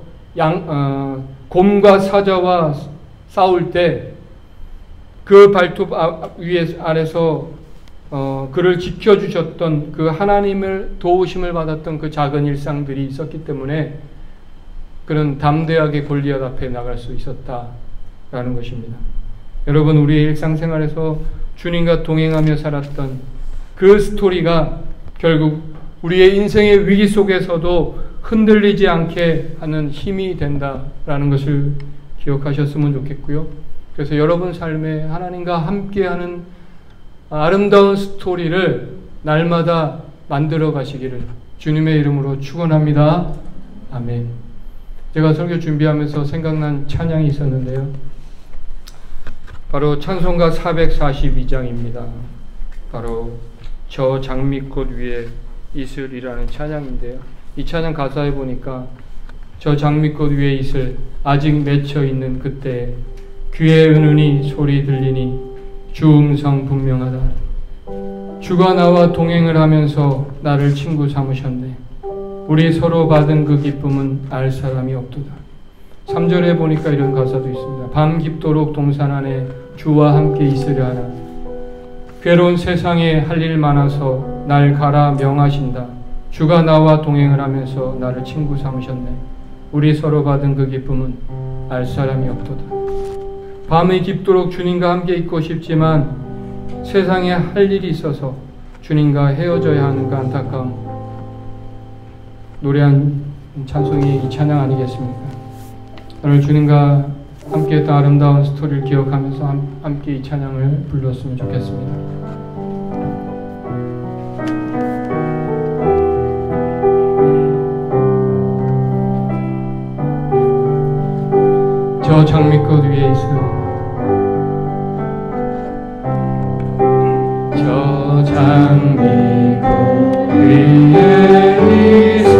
곰과 사자와 싸울 때 그 발톱 아래서 그를 지켜주셨던 그 하나님을 도우심을 받았던 그 작은 일상들이 있었기 때문에 그는 담대하게 골리앗 앞에 나갈 수 있었다라는 것입니다. 여러분, 우리의 일상생활에서 주님과 동행하며 살았던 그 스토리가 결국 우리의 인생의 위기 속에서도 흔들리지 않게 하는 힘이 된다라는 것을 기억하셨으면 좋겠고요. 그래서 여러분 삶에 하나님과 함께하는 아름다운 스토리를 날마다 만들어 가시기를 주님의 이름으로 축원합니다. 아멘. 제가 설교 준비하면서 생각난 찬양이 있었는데요, 바로 찬송가 442장입니다. 바로 저 장미꽃 위에 이슬이라는 찬양인데요, 이 찬양 가사에 보니까 저 장미꽃 위에 이슬 아직 맺혀 있는 그때 귀에 은은히 소리 들리니 주 음성 분명하다. 주가 나와 동행을 하면서 나를 친구 삼으셨네. 우리 서로 받은 그 기쁨은 알 사람이 없도다. 3절에 보니까 이런 가사도 있습니다. 밤 깊도록 동산 안에 주와 함께 있으려 하나. 괴로운 세상에 할 일 많아서 날 가라 명하신다. 주가 나와 동행을 하면서 나를 친구 삼으셨네. 우리 서로 받은 그 기쁨은 알 사람이 없도다. 밤이 깊도록 주님과 함께 있고 싶지만 세상에 할 일이 있어서 주님과 헤어져야 하는 그 안타까움, 노래한 찬송이 이 찬양 아니겠습니까? 오늘 주님과 함께 했던 아름다운 스토리를 기억하면서 함께 이 찬양을 불렀으면 좋겠습니다. 저 장미꽃 위에 있어. 저 장미꽃 위에 있어.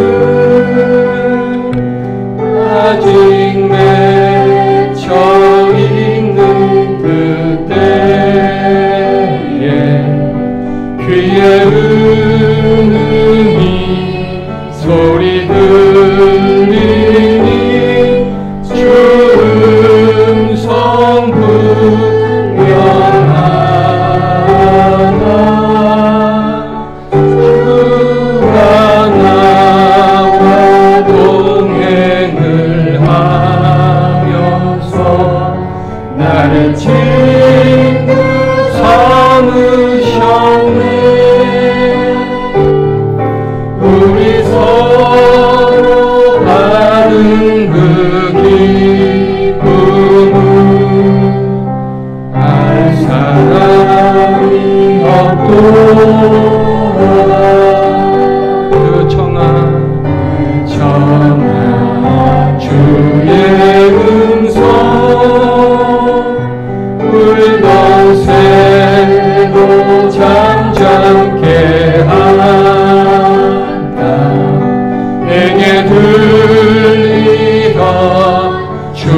아직 맺혀 있는 그때에 귀에 은은히 소리 들리니 주 음성 분명하다. 주가 나와 동행을 하면서 나를 친구 삼으셨네.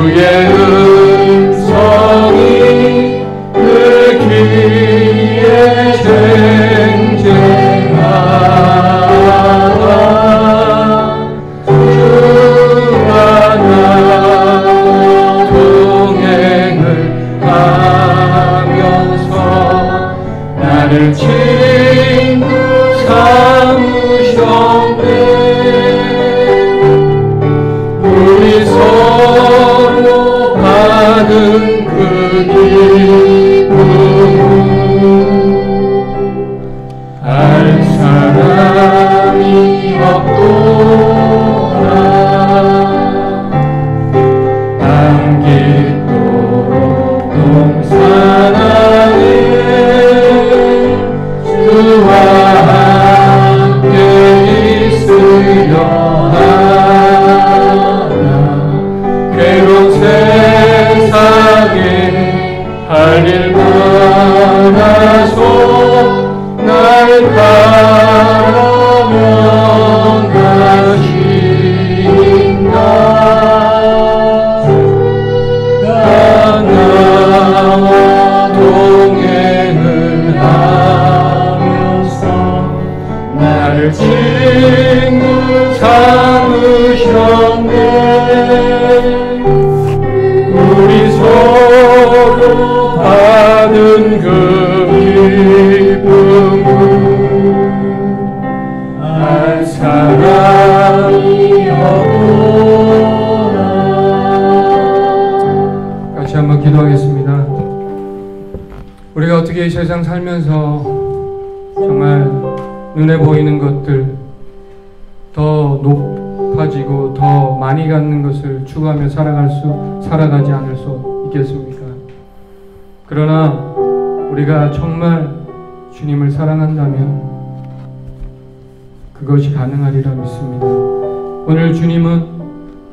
주의 음성이 그 귀에 쟁쟁하다. 주와 나 동행을 하면서 나를 친구 삼으셨네. 우리 서로 받은 그 기쁨은 알 사람이 없도다. 남깃도록 동산하에 주와 함께 있으려 하나. 괴로운 세상에 할 일 많아서 날 바라면 가신다. 나와 동행을 하면서 나를 친구 삼으셨네. 우리 서로 받은 그 기쁨은 알 사람이 없도다. 같이 한번 기도하겠습니다. 우리가 어떻게 이 세상 살면서 정말 눈에 보이는 것들 더 높아지고 더 많이 갖는 것을 추구하며 살아가지 않을 수 있겠습니까? 그러나 우리가 정말 주님을 사랑한다면 그것이 가능하리라 믿습니다. 오늘 주님은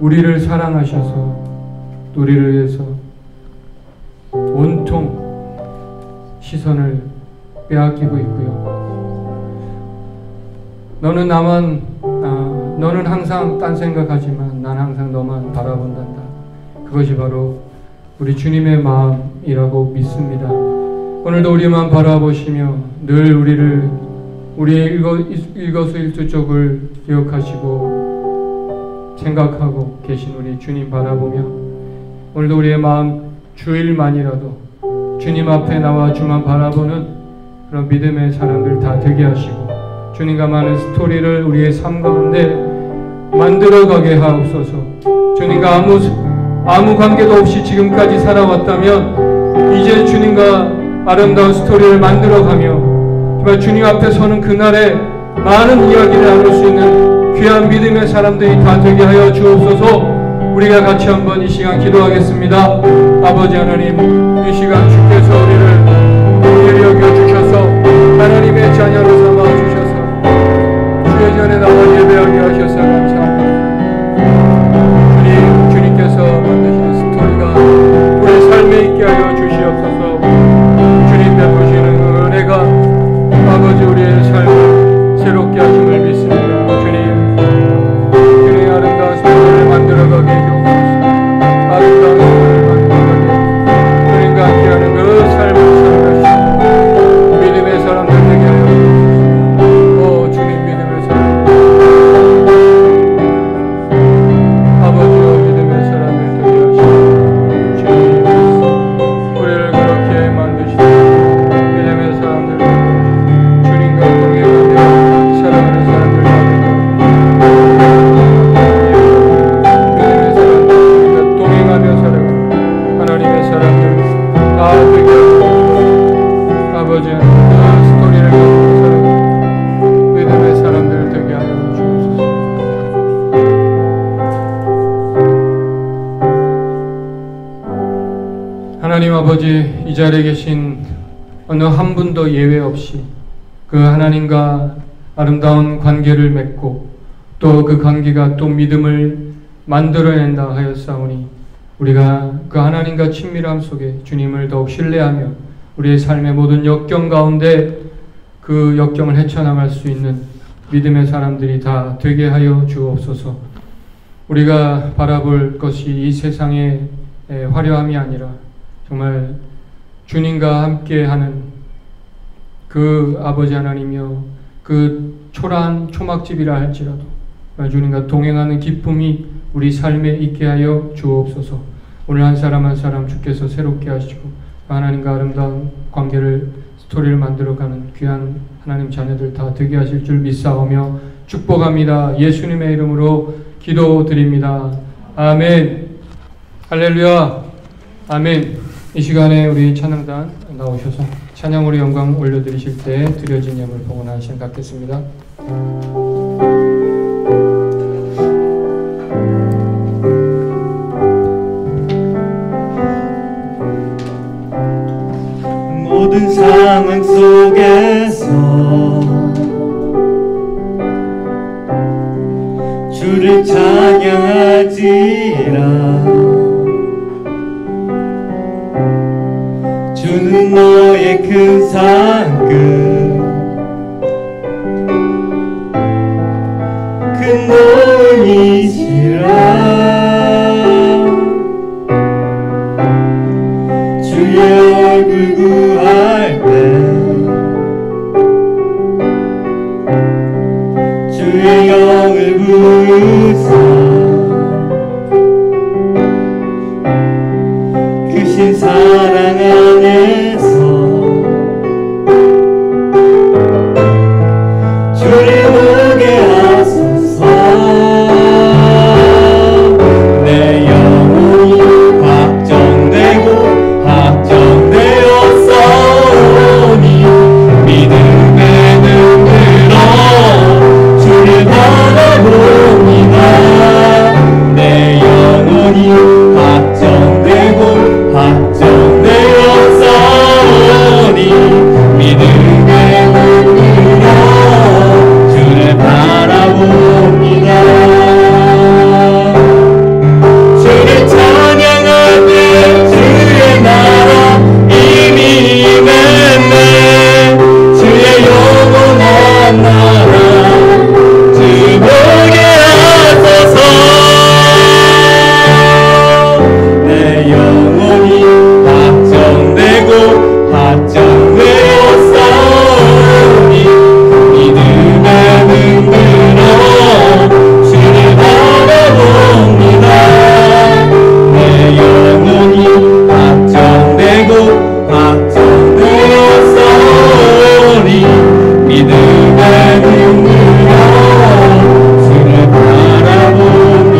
우리를 사랑하셔서 우리를 위해서 온통 시선을 빼앗기고 있고요. 너는 항상 딴 생각하지만 난 항상 너만 바라본단다. 그것이 바로 우리 주님의 마음이라고 믿습니다. 오늘도 우리만 바라보시며 늘 우리의 일거수일투족을 기억하시고 생각하고 계신 우리 주님 바라보며 오늘도 우리의 마음 주일만이라도 주님 앞에 나와 주만 바라보는 그런 믿음의 사람들 다 되게 하시고 주님과 많은 스토리를 우리의 삶 가운데 만들어가게 하옵소서. 주님과 아무 관계도 없이 지금까지 살아왔다면 이제 주님과 아름다운 스토리를 만들어가며 정말 주님 앞에 서는 그날에 많은 이야기를 나눌 수 있는 귀한 믿음의 사람들이 다 되게 하여 주옵소서. 우리가 같이 한번 이 시간 기도하겠습니다. 아버지 하나님, 이 시간 주께서 우리를 긍휼히 여겨주셔서 하나님의 자녀로 삼아주셔서 주의 전에 나와 예배하게 하셔서 감사합니다. 주님께서 만드시는 스토리가 우리 삶에 있게 하여 주시옵소서. 주님 베푸시는 은혜가 아버지 우리의 삶을 새롭게 하심을 믿습니다. 주님의 아름다운 스토리를 만들어가게 해주옵소서. 아름다운 스토리를 만들어가게 주님과 함께하는 그 삶을 살아가시고 믿음의 사람들 되게 하여 주옵소서. 주님 믿음의 사람들, 아버지여 믿음의 사람들 되게 하시고 주님 우리를 그렇게 만드시고 믿음의 사람들 주님과 동행하며 살아가는 사람들 믿음의 사람들 우리가 동행하며 살아가는 하나님의 사람들 다 되게 하시고 아버지 그 스토리를 가지고 살아가는 믿음의 사람들 되게 하여 주옵소서. 하나님 아버지, 이 자리에 계신 어느 한 분도 예외 없이 그 하나님과 아름다운 관계를 맺고 또 그 관계가 또 믿음을 만들어낸다 하였사오니 우리가 그 하나님과 친밀함 속에 주님을 더욱 신뢰하며 우리의 삶의 모든 역경 가운데 그 역경을 헤쳐나갈 수 있는 믿음의 사람들이 다 되게 하여 주옵소서. 우리가 바라볼 것이 이 세상의 화려함이 아니라 정말 주님과 함께하는 그 아버지 하나님이여 그 초라한 초막집이라 할지라도 주님과 동행하는 기쁨이 우리 삶에 있게 하여 주옵소서. 오늘 한 사람 한 사람 주께서 새롭게 하시고 하나님과 아름다운 관계를 스토리를 만들어가는 귀한 하나님 자녀들 다 되게 하실 줄 믿사오며 축복합니다. 예수님의 이름으로 기도드립니다. 아멘. 할렐루야. 아멘. 이 시간에 우리 찬양단 나오셔서 찬양으로 영광 올려드리실 때 드려진 예물 봉헌하시는 갖겠습니다. 모든 상황 속에서 주를 찬양하지라. 주는 너의 큰 상급 큰 도움이시라. 주의 얼굴 구할 때 주의 영을 부으사 크신 사랑 안에서 주를 보게 하소서. 내 영혼이 확정되고 확정되었사오니 믿음의 눈으로 주를 바라봅니다. 내 영혼이 확정되고 확정되었사오니 믿음의 눈으로 주를 바라봅니다. 주를 찬양할 때 주의 나라 이미 임했네. 주의 영원한 나라 주 보게 하소서. 내 영혼이 확정되고 확정되었사오니 믿음의 눈으로 주를 바라봅니다. 내 영혼이 확정되고 확정되었사오니 믿음의 눈으로 주를 바라봅니다.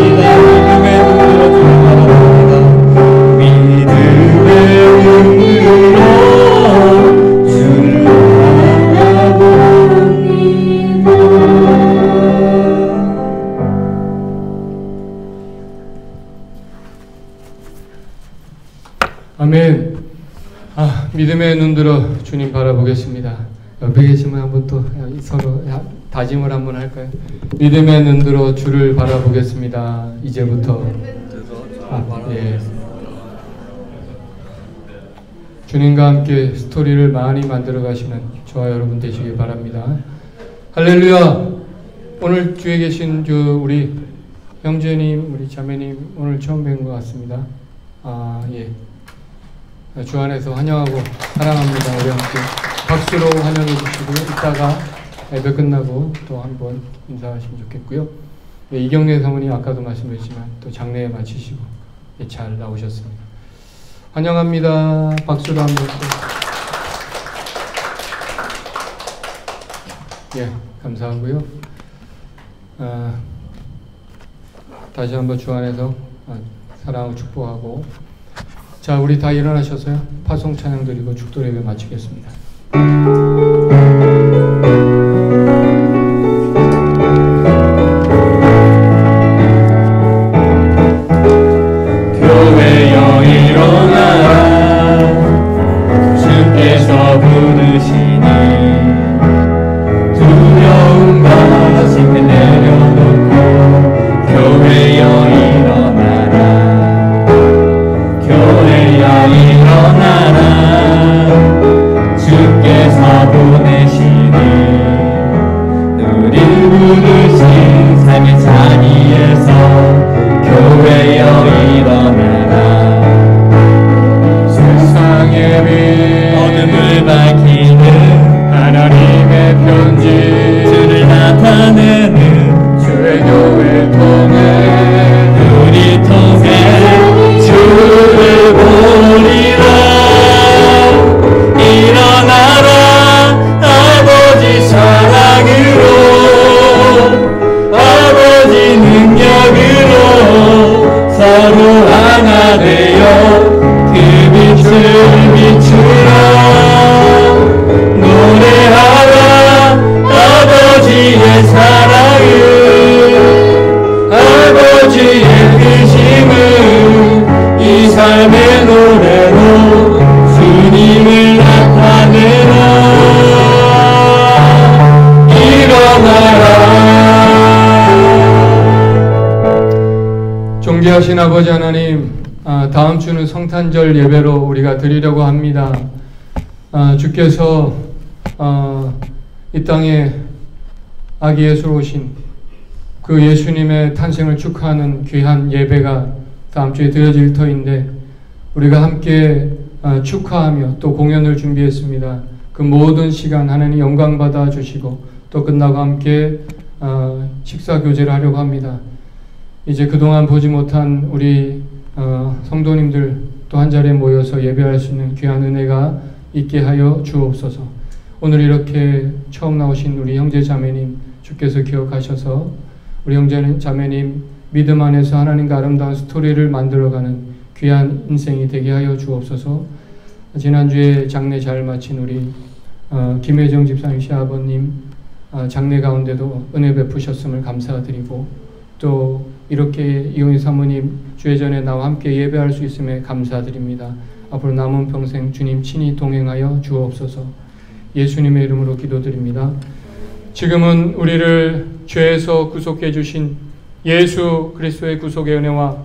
믿음의 눈으로 주를 바라봅니다. 믿음의 눈으로 주를 바라봅니다. 아멘. 믿음의 눈 들어 주님 바라보겠습니다. 옆에 계시면 한번 또 서로 다짐을 한번 할까요? 믿음의 눈 들어 주를 바라보겠습니다. 이제부터. 예. 주님과 함께 스토리를 많이 만들어 가시는 저와 여러분 되시길 바랍니다. 할렐루야. 오늘 뒤에 계신 우리 형제님, 우리 자매님 오늘 처음 뵌 것 같습니다. 예. 주 안에서 환영하고 사랑합니다. 우리 함께 박수로 환영해 주시고 이따가 예배 끝나고 또 한번 인사하시면 좋겠고요. 네, 이경래 사모님 아까도 말씀드렸지만 또 장례에 마치시고 잘 나오셨습니다. 환영합니다. 박수로 한번 또. 예, 감사하고요. 다시 한번 주 안에서 사랑하고 축복하고. 자, 우리 다 일어나셔서요. 파송 찬양 드리고 축도 예배 마치겠습니다. 교회여 일어나라. 주께서 부르시니 두려움과 짐을 내려놓고 교회여 일어나라. 교회여 일어나라. 주께서 보내시니 우리 부르신 삶의 자리에서 교회여 일어나라. 주를 보리라. 일어나라 아버지 사랑으로, 아버지 능력으로 서로 하나 되어 그 빛을 비추라. 노래하라 아버지의 사랑을, 아버지의 크심을 이 삶의 노래로 주님을 나타내라. 일어나라. 존귀하신 아버지 하나님, 다음 주는 성탄절 예배로 우리가 드리려고 합니다. 주께서 이 땅에 아기 예수로 오신 그 예수님의 탄생을 축하하는 귀한 예배가 다음 주에 드려질 터인데, 우리가 함께 축하하며 또 공연을 준비했습니다. 그 모든 시간 하나님 영광 받아 주시고, 또 끝나고 함께 식사 교제를 하려고 합니다. 이제 그동안 보지 못한 우리 성도님들 또 한 자리에 모여서 예배할 수 있는 귀한 은혜가 있게 하여 주옵소서. 오늘 이렇게 처음 나오신 우리 형제 자매님 주께서 기억하셔서 우리 형제 자매님 믿음 안에서 하나님과 아름다운 스토리를 만들어가는 귀한 인생이 되게 하여 주옵소서. 지난주에 장례 잘 마친 우리 김혜정 집사님 시아버님 장례 가운데도 은혜 베푸셨음을 감사드리고, 또 이렇게 이용희 사모님 주례전에 나와 함께 예배할 수 있음에 감사드립니다. 앞으로 남은 평생 주님 친히 동행하여 주옵소서. 예수님의 이름으로 기도드립니다. 지금은 우리를 죄에서 구속해 주신 예수 그리스도의 구속의 은혜와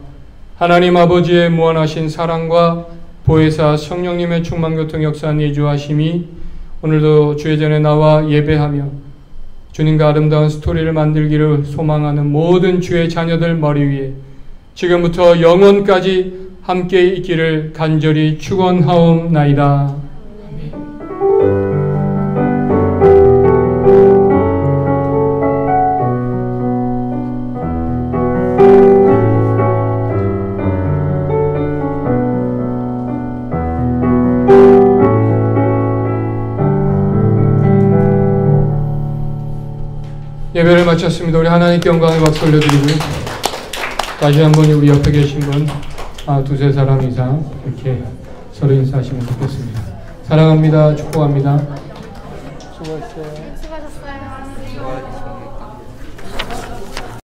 하나님 아버지의 무한하신 사랑과 보혜사 성령님의 충만교통 역사 내주하심이 오늘도 주례전에 나와 예배하며 주님과 아름다운 스토리를 만들기를 소망하는 모든 주의 자녀들 머리 위에 지금부터 영원까지 함께 있기를 간절히 축원하옵나이다. 예배를 마쳤습니다. 우리 하나님께 영광의 박수 올려드리고요. 다시 한번 우리 옆에 계신 분 두세 사람 이상 이렇게 서로 인사하시면 좋겠습니다. 사랑합니다. 축복합니다. 수고하셨어요.